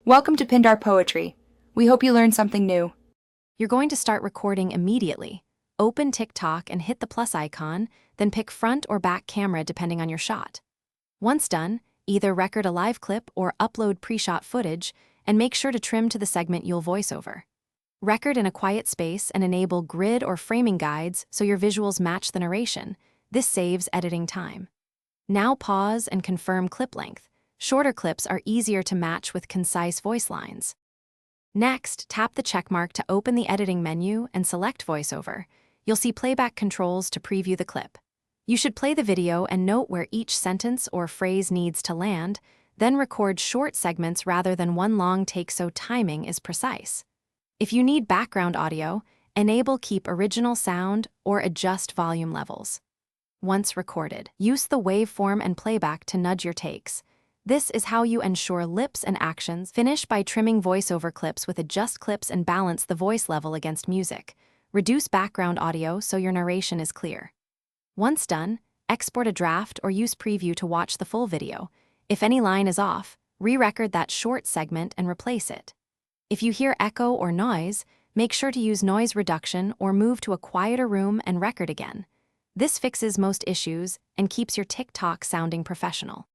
Welcome to Pindar Poetry. We hope you learned something new. You're going to start recording immediately. Open TikTok and hit the plus icon, then pick front or back camera depending on your shot. Once done, either record a live clip or upload pre-shot footage, and make sure to trim to the segment you'll voice over. Record in a quiet space and enable grid or framing guides so your visuals match the narration. This saves editing time. Now pause and confirm clip length. Shorter clips are easier to match with concise voice lines. Next, tap the checkmark to open the editing menu and select VoiceOver. You'll see playback controls to preview the clip. You should play the video and note where each sentence or phrase needs to land, then record short segments rather than one long take so timing is precise. If you need background audio, enable Keep Original Sound or adjust volume levels. Once recorded, use the waveform and playback to nudge your takes. This is how you ensure lips and actions. Finish by trimming voiceover clips with adjust clips and balance the voice level against music. Reduce background audio so your narration is clear. Once done, export a draft or use preview to watch the full video. If any line is off, re-record that short segment and replace it. If you hear echo or noise, make sure to use noise reduction or move to a quieter room and record again. This fixes most issues and keeps your TikTok sounding professional.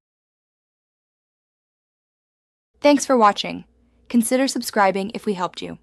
Thanks for watching. Consider subscribing if we helped you.